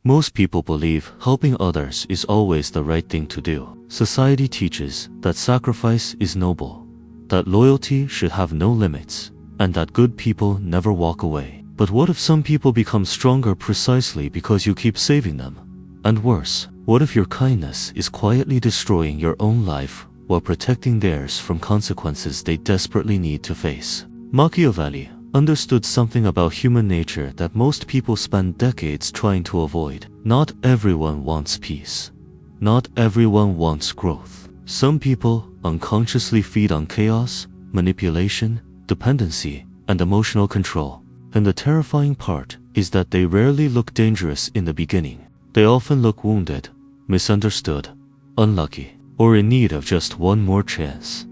Most people believe helping others is always the right thing to do. Society teaches that sacrifice is noble, that loyalty should have no limits, and that good people never walk away. But what if some people become stronger precisely because you keep saving them? And worse, what if your kindness is quietly destroying your own life while protecting theirs from consequences they desperately need to face? Machiavelli understood something about human nature that most people spend decades trying to avoid. Not everyone wants peace. Not everyone wants growth. Some people unconsciously feed on chaos, manipulation, dependency, and emotional control. And the terrifying part is that they rarely look dangerous in the beginning. They often look wounded, misunderstood, unlucky, or in need of just one more chance.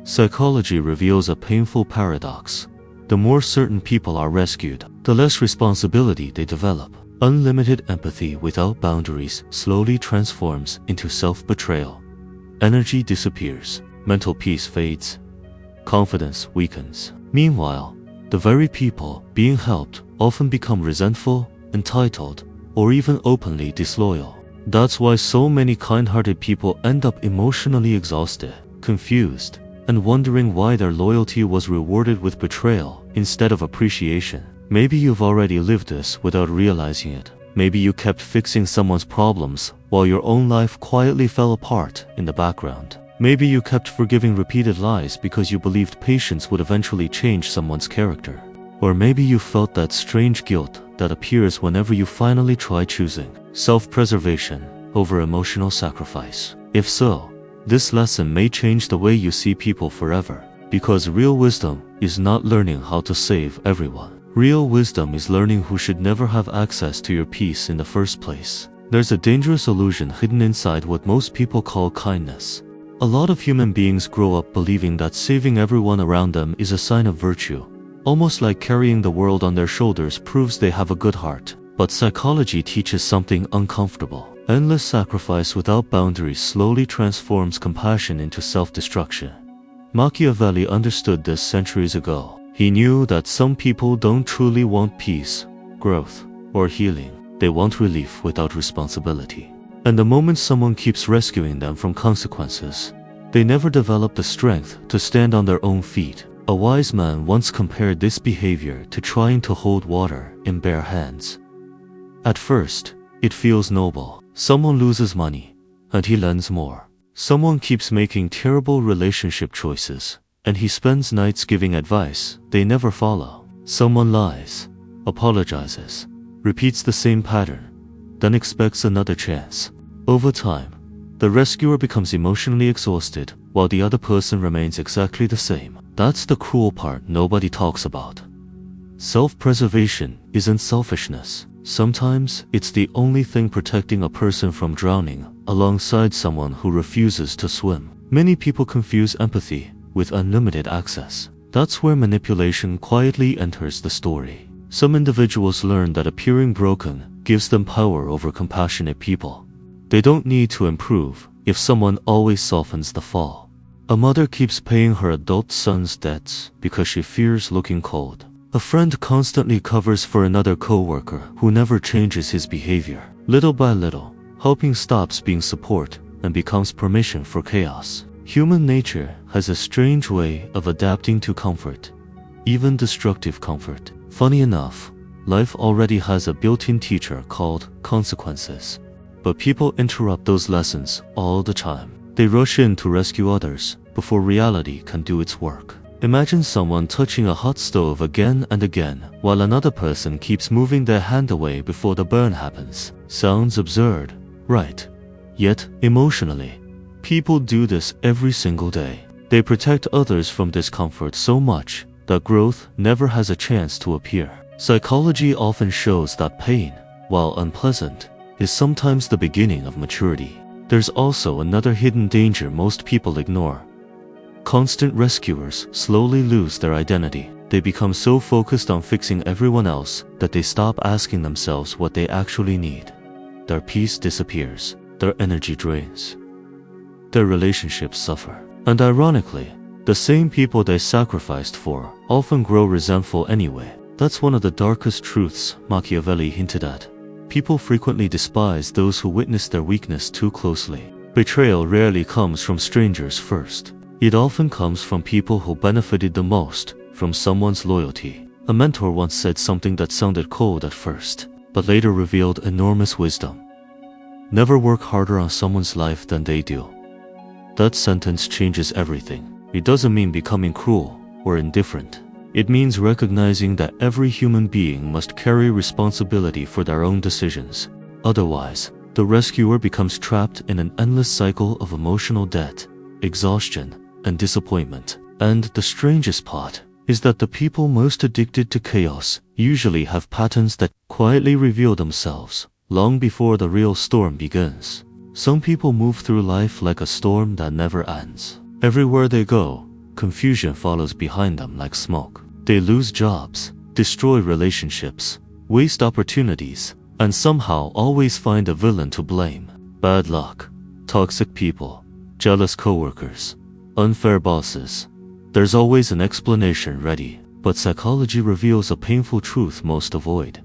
Psychology reveals a painful paradox. The more certain people are rescued, the less responsibility they develop. Unlimited empathy without boundaries slowly transforms into self-betrayal. Energy disappears, mental peace fades, confidence weakens. Meanwhile, the very people being helped often become resentful, entitled, or even openly disloyal. That's why so many kind-hearted people end up emotionally exhausted, confused, and wondering why their loyalty was rewarded with betrayal instead of appreciation. Maybe you've already lived this without realizing it. Maybe you kept fixing someone's problems while your own life quietly fell apart in the background. Maybe you kept forgiving repeated lies because you believed patience would eventually change someone's character. Or maybe you felt that strange guilt that appears whenever you finally try choosing self-preservation over emotional sacrifice. If so, this lesson may change the way you see people forever, because real wisdom is not learning how to save everyone. Real wisdom is learning who should never have access to your peace in the first place. There's a dangerous illusion hidden inside what most people call kindness. A lot of human beings grow up believing that saving everyone around them is a sign of virtue, almost like carrying the world on their shoulders proves they have a good heart. But psychology teaches something uncomfortable. Endless sacrifice without boundaries slowly transforms compassion into self-destruction. Machiavelli understood this centuries ago. He knew that some people don't truly want peace, growth, or healing. They want relief without responsibility. And the moment someone keeps rescuing them from consequences, they never develop the strength to stand on their own feet. A wise man once compared this behavior to trying to hold water in bare hands. At first, it feels noble. Someone loses money, and he lends more. Someone keeps making terrible relationship choices, and he spends nights giving advice they never follow. Someone lies, apologizes, repeats the same pattern, then expects another chance. Over time, the rescuer becomes emotionally exhausted, while the other person remains exactly the same. That's the cruel part nobody talks about. Self-preservation isn't selfishness. Sometimes it's the only thing protecting a person from drowning alongside someone who refuses to swim. Many people confuse empathy with unlimited access. That's where manipulation quietly enters the story. Some individuals learn that appearing broken gives them power over compassionate people. They don't need to improve if someone always softens the fall. A mother keeps paying her adult son's debts because she fears looking cold. A friend constantly covers for another coworker who never changes his behavior. Little by little, helping stops being support and becomes permission for chaos. Human nature has a strange way of adapting to comfort, even destructive comfort. Funny enough, life already has a built-in teacher called consequences. But people interrupt those lessons all the time. They rush in to rescue others before reality can do its work. Imagine someone touching a hot stove again and again while another person keeps moving their hand away before the burn happens. Sounds absurd, right? Yet, emotionally, people do this every single day. They protect others from discomfort so much that growth never has a chance to appear. Psychology often shows that pain, while unpleasant, is sometimes the beginning of maturity. There's also another hidden danger most people ignore. Constant rescuers slowly lose their identity. They become so focused on fixing everyone else that they stop asking themselves what they actually need. Their peace disappears, their energy drains, their relationships suffer. And ironically, the same people they sacrificed for often grow resentful anyway. That's one of the darkest truths Machiavelli hinted at. People frequently despise those who witness their weakness too closely. Betrayal rarely comes from strangers first. It often comes from people who benefited the most from someone's loyalty. A mentor once said something that sounded cold at first, but later revealed enormous wisdom. Never work harder on someone's life than they do. That sentence changes everything. It doesn't mean becoming cruel or indifferent. It means recognizing that every human being must carry responsibility for their own decisions. Otherwise, the rescuer becomes trapped in an endless cycle of emotional debt, exhaustion, and disappointment. And the strangest part is that the people most addicted to chaos usually have patterns that quietly reveal themselves long before the real storm begins. Some people move through life like a storm that never ends. Everywhere they go, confusion follows behind them like smoke. They lose jobs, destroy relationships, waste opportunities, and somehow always find a villain to blame. Bad luck, toxic people, jealous coworkers, unfair bosses. There's always an explanation ready, but psychology reveals a painful truth most avoid.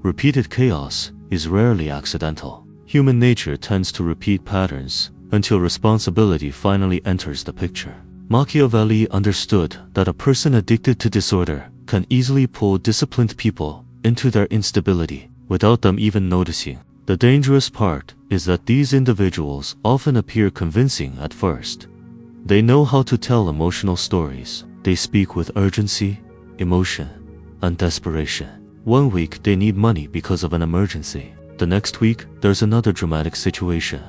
Repeated chaos is rarely accidental. Human nature tends to repeat patterns until responsibility finally enters the picture. Machiavelli understood that a person addicted to disorder can easily pull disciplined people into their instability without them even noticing. The dangerous part is that these individuals often appear convincing at first. They know how to tell emotional stories. They speak with urgency, emotion, and desperation. One week they need money because of an emergency. The next week there's another dramatic situation.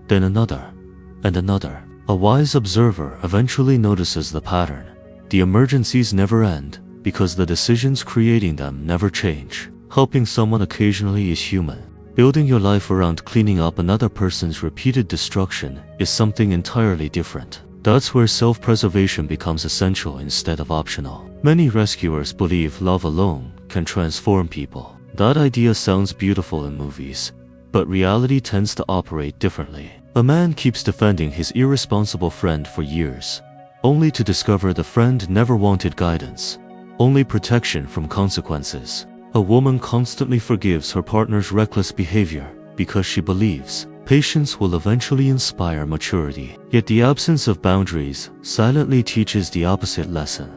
Then another, and another. A wise observer eventually notices the pattern. The emergencies never end because the decisions creating them never change. Helping someone occasionally is human. Building your life around cleaning up another person's repeated destruction is something entirely different. That's where self-preservation becomes essential instead of optional. Many rescuers believe love alone can transform people. That idea sounds beautiful in movies, but reality tends to operate differently. A man keeps defending his irresponsible friend for years, only to discover the friend never wanted guidance, only protection from consequences. A woman constantly forgives her partner's reckless behavior because she believes patience will eventually inspire maturity. Yet the absence of boundaries silently teaches the opposite lesson.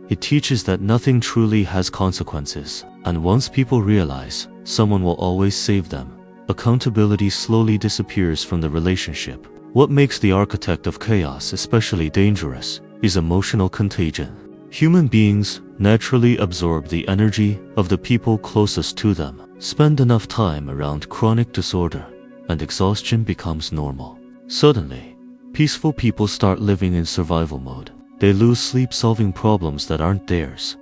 It teaches that nothing truly has consequences, and once people realize someone will always save them, accountability slowly disappears from the relationship. What makes the architect of chaos especially dangerous is emotional contagion. Human beings naturally absorb the energy of the people closest to them. Spend enough time around chronic disorder, and exhaustion becomes normal. Suddenly, peaceful people start living in survival mode. They lose sleep solving problems that aren't theirs.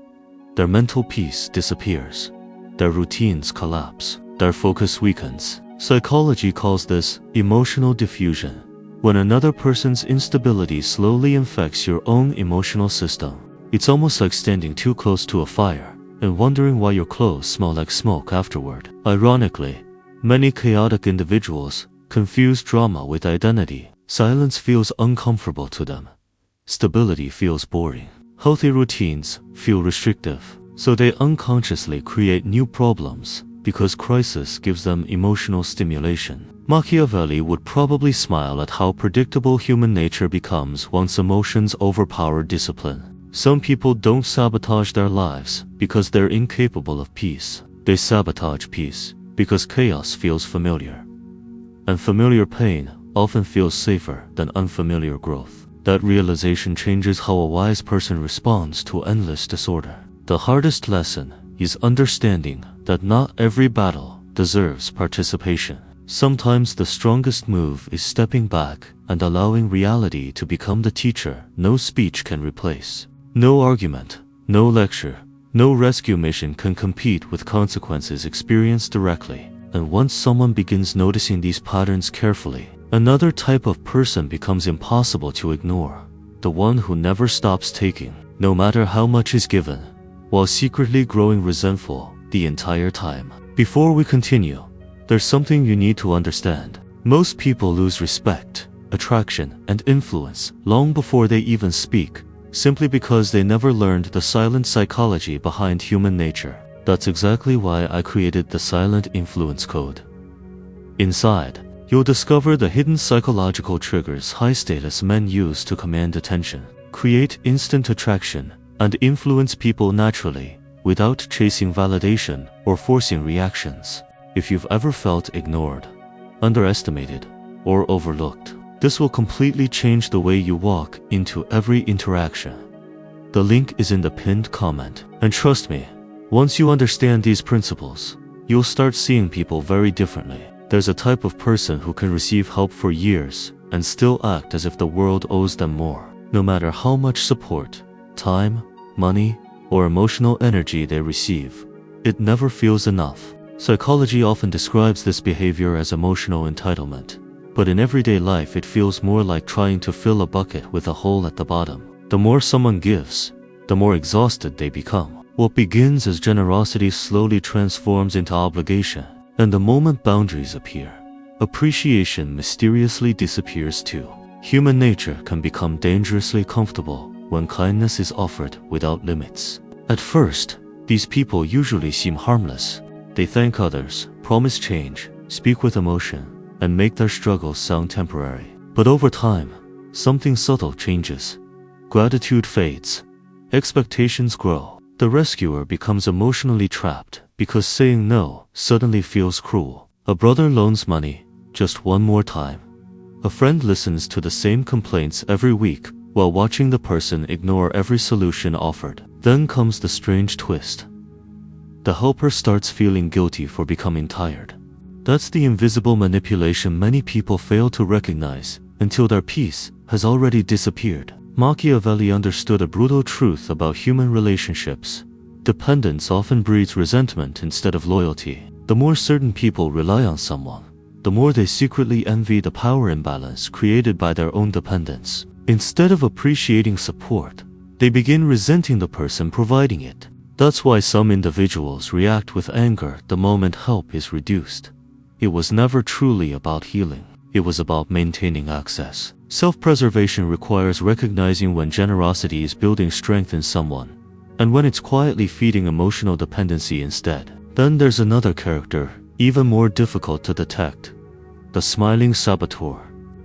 Their mental peace disappears. Their routines collapse. Their focus weakens. Psychology calls this emotional diffusion. When another person's instability slowly infects your own emotional system, it's almost like standing too close to a fire and wondering why your clothes smell like smoke afterward. Ironically, many chaotic individuals confuse drama with identity. Silence feels uncomfortable to them. Stability feels boring. Healthy routines feel restrictive, so they unconsciously create new problems because crisis gives them emotional stimulation. Machiavelli would probably smile at how predictable human nature becomes once emotions overpower discipline. Some people don't sabotage their lives because they're incapable of peace. They sabotage peace because chaos feels familiar. And familiar pain often feels safer than unfamiliar growth. That realization changes how a wise person responds to endless disorder. The hardest lesson is understanding that not every battle deserves participation. Sometimes the strongest move is stepping back and allowing reality to become the teacher no speech can replace. No argument, no lecture, no rescue mission can compete with consequences experienced directly. And once someone begins noticing these patterns carefully, another type of person becomes impossible to ignore. The one who never stops taking, no matter how much is given, while secretly growing resentful the entire time. Before we continue, there's something you need to understand. Most people lose respect, attraction, and influence long before they even speak, simply because they never learned the silent psychology behind human nature. That's exactly why I created the Silent Influence Code. Inside, you'll discover the hidden psychological triggers high-status men use to command attention, create instant attraction, and influence people naturally, without chasing validation or forcing reactions. If you've ever felt ignored, underestimated, or overlooked, this will completely change the way you walk into every interaction. The link is in the pinned comment. And trust me, once you understand these principles, you'll start seeing people very differently. There's a type of person who can receive help for years and still act as if the world owes them more. No matter how much support, time, money, or emotional energy they receive, it never feels enough. Psychology often describes this behavior as emotional entitlement, but in everyday life it feels more like trying to fill a bucket with a hole at the bottom. The more someone gives, the more exhausted they become. What begins as generosity slowly transforms into obligation, and the moment boundaries appear, appreciation mysteriously disappears too. Human nature can become dangerously comfortable when kindness is offered without limits. At first, these people usually seem harmless. They thank others, promise change, speak with emotion, and make their struggles sound temporary. But over time, something subtle changes. Gratitude fades. Expectations grow. The rescuer becomes emotionally trapped because saying no suddenly feels cruel. A brother loans money, just one more time. A friend listens to the same complaints every week while watching the person ignore every solution offered. Then comes the strange twist. The helper starts feeling guilty for becoming tired. That's the invisible manipulation many people fail to recognize until their peace has already disappeared. Machiavelli understood a brutal truth about human relationships. Dependence often breeds resentment instead of loyalty. The more certain people rely on someone, the more they secretly envy the power imbalance created by their own dependence. Instead of appreciating support, they begin resenting the person providing it. That's why some individuals react with anger the moment help is reduced. It was never truly about healing. It was about maintaining access. Self-preservation requires recognizing when generosity is building strength in someone, and when it's quietly feeding emotional dependency instead. Then there's another character, even more difficult to detect. The Smiling Saboteur.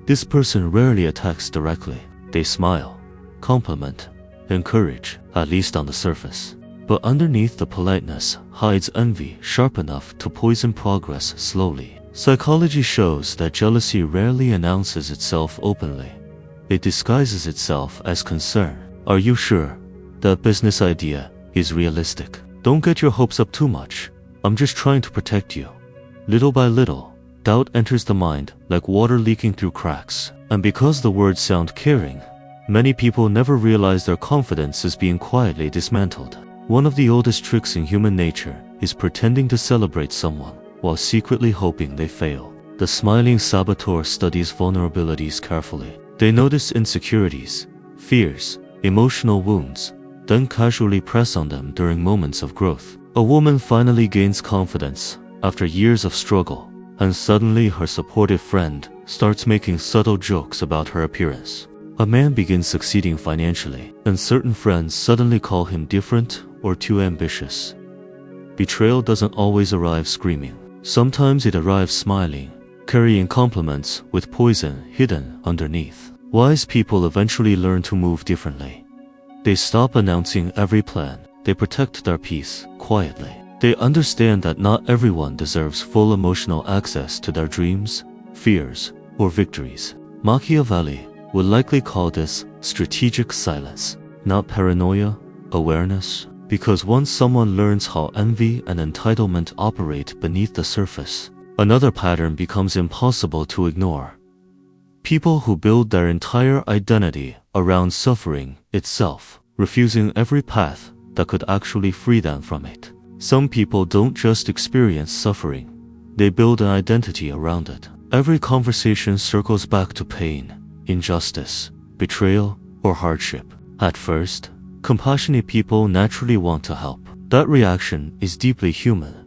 This person rarely attacks directly. They smile, compliment, encourage, at least on the surface. But underneath the politeness hides envy sharp enough to poison progress slowly. Psychology shows that jealousy rarely announces itself openly. It disguises itself as concern. Are you sure that business idea is realistic? Don't get your hopes up too much. I'm just trying to protect you. Little by little, doubt enters the mind like water leaking through cracks. And because the words sound caring, many people never realize their confidence is being quietly dismantled. One of the oldest tricks in human nature is pretending to celebrate someone while secretly hoping they fail. The Smiling Saboteur studies vulnerabilities carefully. They notice insecurities, fears, emotional wounds, then casually press on them during moments of growth. A woman finally gains confidence after years of struggle, and suddenly her supportive friend starts making subtle jokes about her appearance. A man begins succeeding financially, and certain friends suddenly call him different or too ambitious. Betrayal doesn't always arrive screaming. Sometimes it arrives smiling, carrying compliments with poison hidden underneath. Wise people eventually learn to move differently. They stop announcing every plan. They protect their peace quietly. They understand that not everyone deserves full emotional access to their dreams, fears, or victories. Machiavelli would likely call this strategic silence, not paranoia, awareness. Because once someone learns how envy and entitlement operate beneath the surface, another pattern becomes impossible to ignore. People who build their entire identity around suffering itself, refusing every path that could actually free them from it. Some people don't just experience suffering, they build an identity around it. Every conversation circles back to pain, injustice, betrayal, or hardship. At first, compassionate people naturally want to help. That reaction is deeply human.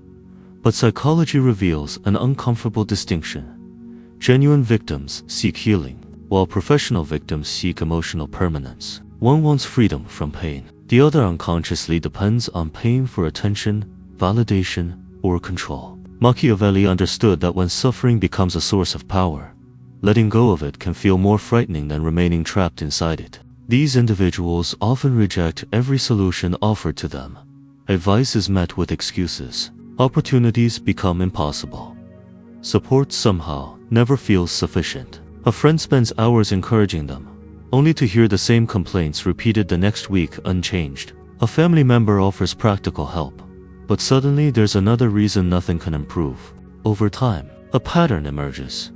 But psychology reveals an uncomfortable distinction. Genuine victims seek healing, while professional victims seek emotional permanence. One wants freedom from pain. The other unconsciously depends on pain for attention, validation, or control. Machiavelli understood that when suffering becomes a source of power, letting go of it can feel more frightening than remaining trapped inside it. These individuals often reject every solution offered to them. Advice is met with excuses. Opportunities become impossible. Support somehow never feels sufficient. A friend spends hours encouraging them, only to hear the same complaints repeated the next week unchanged. A family member offers practical help, but suddenly there's another reason nothing can improve. Over time, a pattern emerges.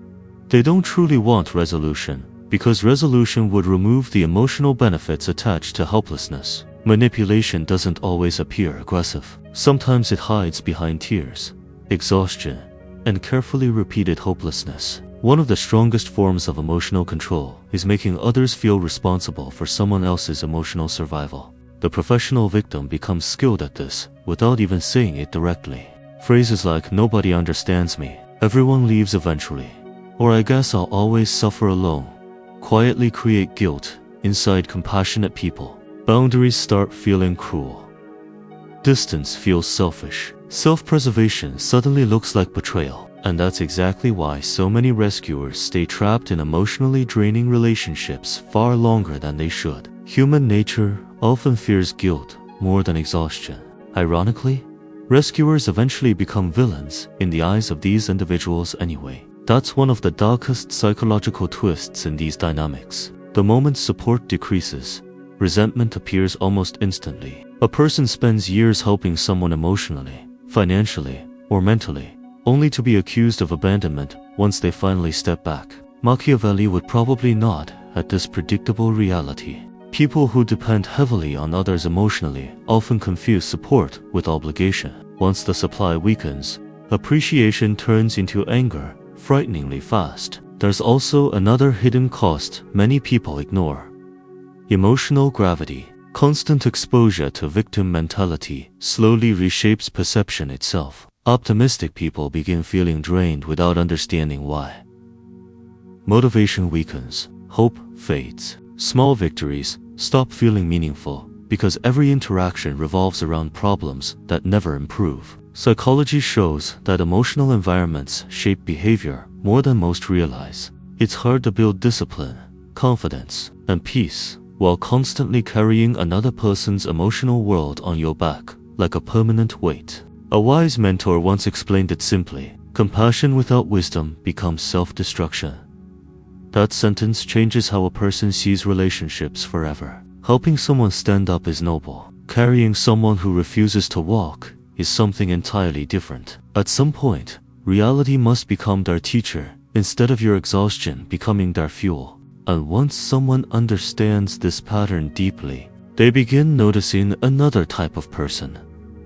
They don't truly want resolution, because resolution would remove the emotional benefits attached to helplessness. Manipulation doesn't always appear aggressive. Sometimes it hides behind tears, exhaustion, and carefully repeated hopelessness. One of the strongest forms of emotional control is making others feel responsible for someone else's emotional survival. The professional victim becomes skilled at this without even saying it directly. Phrases like "nobody understands me," "everyone leaves eventually," or "I guess I'll always suffer alone," quietly create guilt inside compassionate people. Boundaries start feeling cruel. Distance feels selfish. Self-preservation suddenly looks like betrayal. And that's exactly why so many rescuers stay trapped in emotionally draining relationships far longer than they should. Human nature often fears guilt more than exhaustion. Ironically, rescuers eventually become villains in the eyes of these individuals anyway. That's one of the darkest psychological twists in these dynamics. The moment support decreases, resentment appears almost instantly. A person spends years helping someone emotionally, financially, or mentally, only to be accused of abandonment once they finally step back. Machiavelli would probably nod at this predictable reality. People who depend heavily on others emotionally often confuse support with obligation. Once the supply weakens, appreciation turns into anger frighteningly fast. There's also another hidden cost many people ignore: emotional gravity. Constant exposure to victim mentality slowly reshapes perception itself. Optimistic people begin feeling drained without understanding why. Motivation weakens, hope fades. Small victories stop feeling meaningful because every interaction revolves around problems that never improve. Psychology shows that emotional environments shape behavior more than most realize. It's hard to build discipline, confidence, and peace while constantly carrying another person's emotional world on your back like a permanent weight. A wise mentor once explained it simply: compassion without wisdom becomes self-destruction. That sentence changes how a person sees relationships forever. Helping someone stand up is noble. Carrying someone who refuses to walk is something entirely different. At some point, reality must become their teacher instead of your exhaustion becoming their fuel. And once someone understands this pattern deeply, they begin noticing another type of person.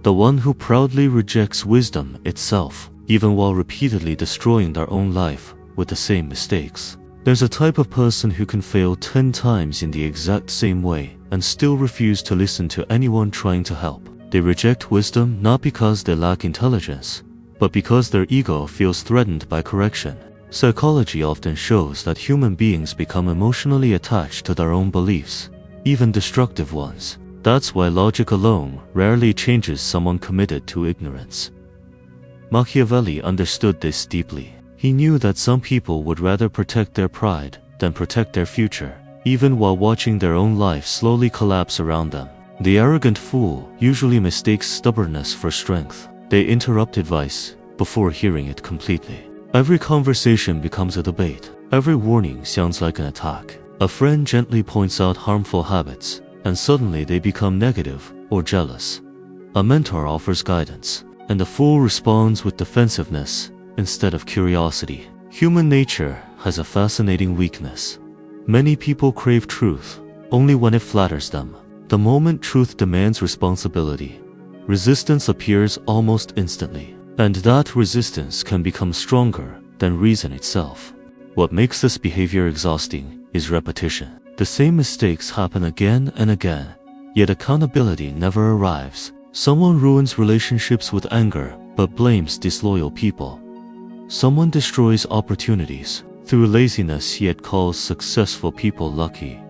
The one who proudly rejects wisdom itself, even while repeatedly destroying their own life with the same mistakes. There's a type of person who can fail 10 times in the exact same way and still refuse to listen to anyone trying to help. They reject wisdom not because they lack intelligence, but because their ego feels threatened by correction. Psychology often shows that human beings become emotionally attached to their own beliefs, even destructive ones. That's why logic alone rarely changes someone committed to ignorance. Machiavelli understood this deeply. He knew that some people would rather protect their pride than protect their future, even while watching their own life slowly collapse around them. The arrogant fool usually mistakes stubbornness for strength. They interrupt advice before hearing it completely. Every conversation becomes a debate. Every warning sounds like an attack. A friend gently points out harmful habits, and suddenly they become negative or jealous. A mentor offers guidance, and the fool responds with defensiveness instead of curiosity. Human nature has a fascinating weakness. Many people crave truth only when it flatters them. The moment truth demands responsibility, resistance appears almost instantly. And that resistance can become stronger than reason itself. What makes this behavior exhausting is repetition. The same mistakes happen again and again, yet accountability never arrives. Someone ruins relationships with anger but blames disloyal people. Someone destroys opportunities through laziness yet calls successful people lucky.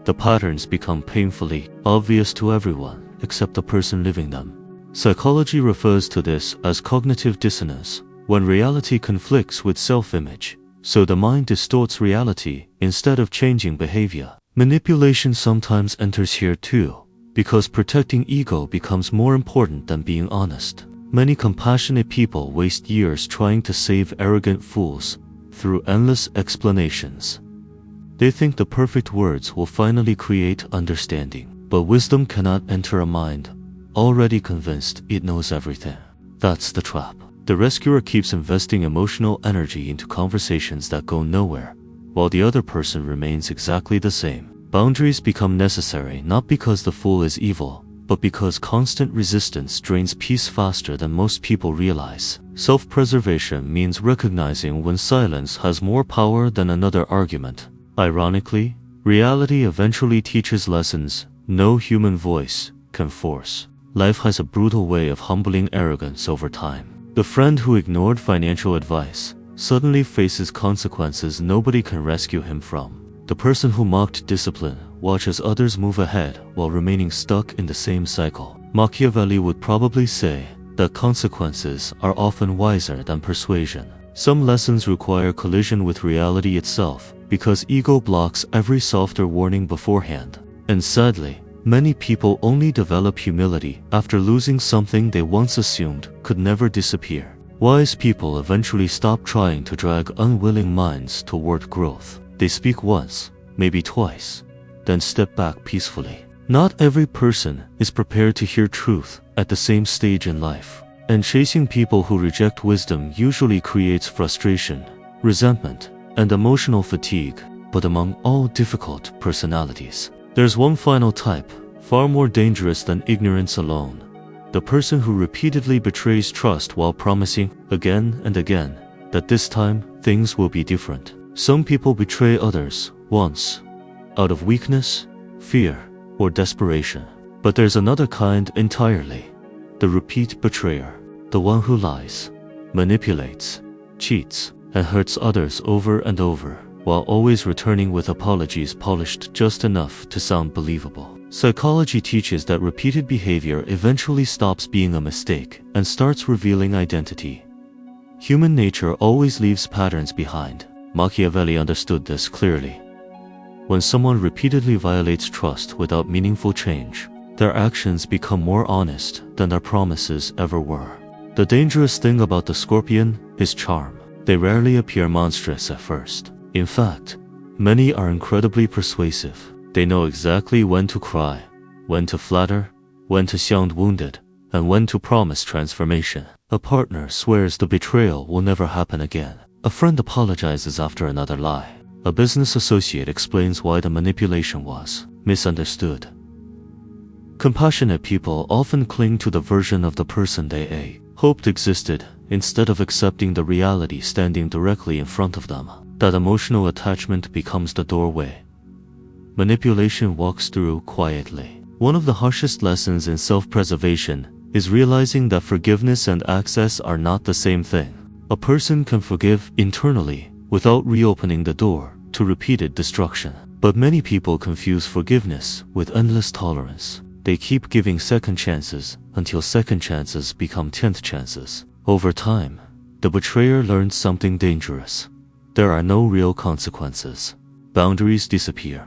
The patterns become painfully obvious to everyone except the person living them. Psychology refers to this as cognitive dissonance, when reality conflicts with self-image, so the mind distorts reality instead of changing behavior. Manipulation sometimes enters here too, because protecting ego becomes more important than being honest. Many compassionate people waste years trying to save arrogant fools through endless explanations. They think the perfect words will finally create understanding, but wisdom cannot enter a mind already convinced it knows everything. That's the trap. The rescuer keeps investing emotional energy into conversations that go nowhere, while the other person remains exactly the same. Boundaries become necessary not because the fool is evil, but because constant resistance drains peace faster than most people realize. Self-preservation means recognizing when silence has more power than another argument. Ironically, reality eventually teaches lessons no human voice can force. Life has a brutal way of humbling arrogance over time. The friend who ignored financial advice suddenly faces consequences nobody can rescue him from. The person who mocked discipline watches others move ahead while remaining stuck in the same cycle. Machiavelli would probably say that consequences are often wiser than persuasion. Some lessons require collision with reality itself because ego blocks every softer warning beforehand. And sadly, many people only develop humility after losing something they once assumed could never disappear. Wise people eventually stop trying to drag unwilling minds toward growth. They speak once, maybe twice, then step back peacefully. Not every person is prepared to hear truth at the same stage in life, and chasing people who reject wisdom usually creates frustration, resentment, and emotional fatigue. But among all difficult personalities, there's one final type, far more dangerous than ignorance alone. The person who repeatedly betrays trust while promising again and again that this time things will be different. Some people betray others once, out of weakness, fear, or desperation. But there's another kind entirely. The repeat betrayer. The one who lies, manipulates, cheats, and hurts others over and over, while always returning with apologies polished just enough to sound believable. Psychology teaches that repeated behavior eventually stops being a mistake and starts revealing identity. Human nature always leaves patterns behind. Machiavelli understood this clearly. When someone repeatedly violates trust without meaningful change, their actions become more honest than their promises ever were. The dangerous thing about the scorpion is charm. They rarely appear monstrous at first. In fact, many are incredibly persuasive. They know exactly when to cry, when to flatter, when to sound wounded, and when to promise transformation. A partner swears the betrayal will never happen again. A friend apologizes after another lie. A business associate explains why the manipulation was misunderstood. Compassionate people often cling to the version of the person they hoped existed, instead of accepting the reality standing directly in front of them. That emotional attachment becomes the doorway manipulation walks through quietly. One of the harshest lessons in self-preservation is realizing that forgiveness and access are not the same thing. A person can forgive internally without reopening the door to repeated destruction. But many people confuse forgiveness with endless tolerance. They keep giving second chances until second chances become 10th chances. Over time, the betrayer learns something dangerous. There are no real consequences. Boundaries disappear.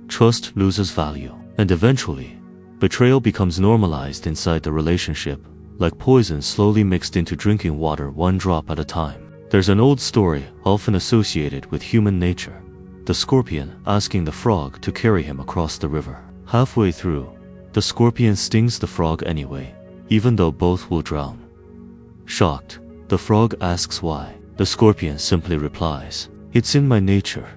Trust loses value. And eventually, betrayal becomes normalized inside the relationship, like poison slowly mixed into drinking water one drop at a time. There's an old story often associated with human nature. The scorpion asking the frog to carry him across the river. Halfway through, the scorpion stings the frog anyway, even though both will drown. Shocked, the frog asks why. The scorpion simply replies, "It's in my nature."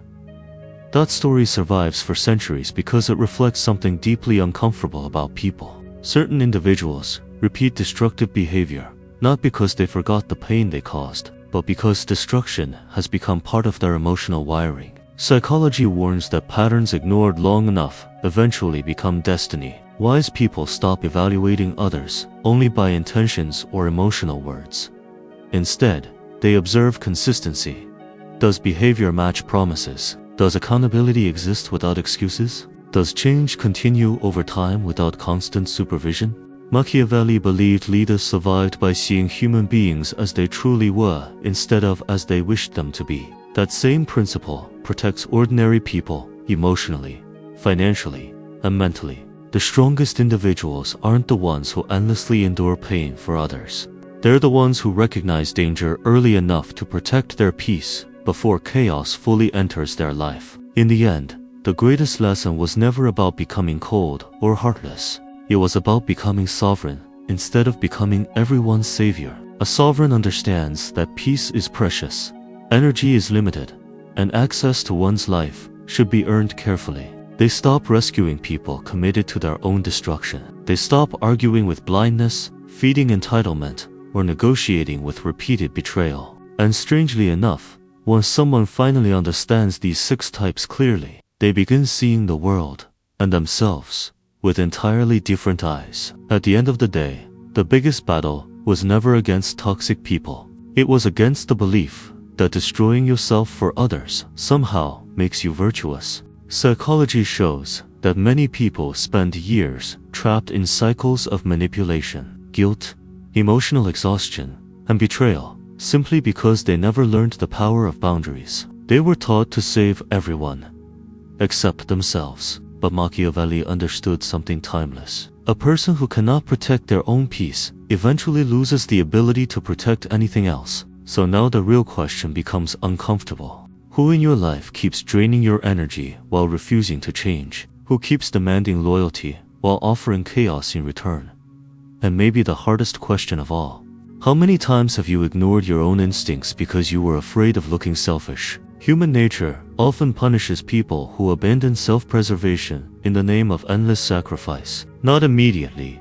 That story survives for centuries because it reflects something deeply uncomfortable about people. Certain individuals repeat destructive behavior, not because they forgot the pain they caused, but because destruction has become part of their emotional wiring. Psychology warns that patterns ignored long enough eventually become destiny. Wise people stop evaluating others only by intentions or emotional words. Instead, they observe consistency. Does behavior match promises? Does accountability exist without excuses? Does change continue over time without constant supervision? Machiavelli believed leaders survived by seeing human beings as they truly were instead of as they wished them to be. That same principle protects ordinary people emotionally, financially, and mentally. The strongest individuals aren't the ones who endlessly endure pain for others. They're the ones who recognize danger early enough to protect their peace before chaos fully enters their life. In the end, the greatest lesson was never about becoming cold or heartless. It was about becoming sovereign instead of becoming everyone's savior. A sovereign understands that peace is precious, energy is limited, and access to one's life should be earned carefully. They stop rescuing people committed to their own destruction. They stop arguing with blindness, feeding entitlement, or negotiating with repeated betrayal. And strangely enough, once someone finally understands these 6 types clearly, they begin seeing the world and themselves with entirely different eyes. At the end of the day, the biggest battle was never against toxic people. It was against the belief that destroying yourself for others somehow makes you virtuous. Psychology shows that many people spend years trapped in cycles of manipulation, guilt, emotional exhaustion, and betrayal, simply because they never learned the power of boundaries. They were taught to save everyone, except themselves. But Machiavelli understood something timeless. A person who cannot protect their own peace eventually loses the ability to protect anything else. So now the real question becomes uncomfortable. Who in your life keeps draining your energy while refusing to change? Who keeps demanding loyalty while offering chaos in return? And maybe the hardest question of all, how many times have you ignored your own instincts because you were afraid of looking selfish? Human nature often punishes people who abandon self-preservation in the name of endless sacrifice. Not immediately,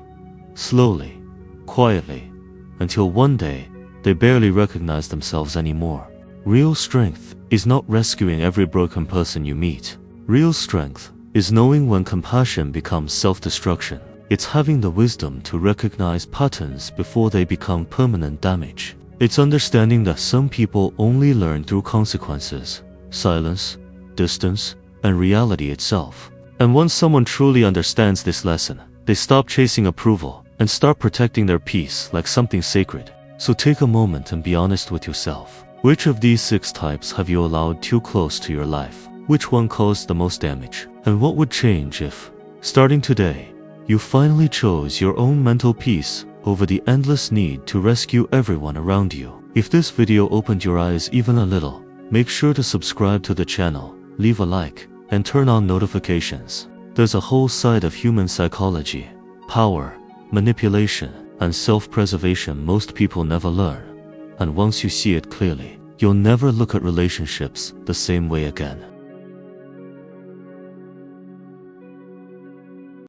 slowly, quietly, until one day they barely recognize themselves anymore. Real strength is not rescuing every broken person you meet. Real strength is knowing when compassion becomes self-destruction. It's having the wisdom to recognize patterns before they become permanent damage. It's understanding that some people only learn through consequences, silence, distance, and reality itself. And once someone truly understands this lesson, they stop chasing approval and start protecting their peace like something sacred. So take a moment and be honest with yourself. Which of these 6 types have you allowed too close to your life? Which one caused the most damage? And what would change if, starting today, you finally chose your own mental peace over the endless need to rescue everyone around you? If this video opened your eyes even a little, make sure to subscribe to the channel, leave a like, and turn on notifications. There's a whole side of human psychology, power, manipulation, and self-preservation most people never learn. And once you see it clearly, you'll never look at relationships the same way again.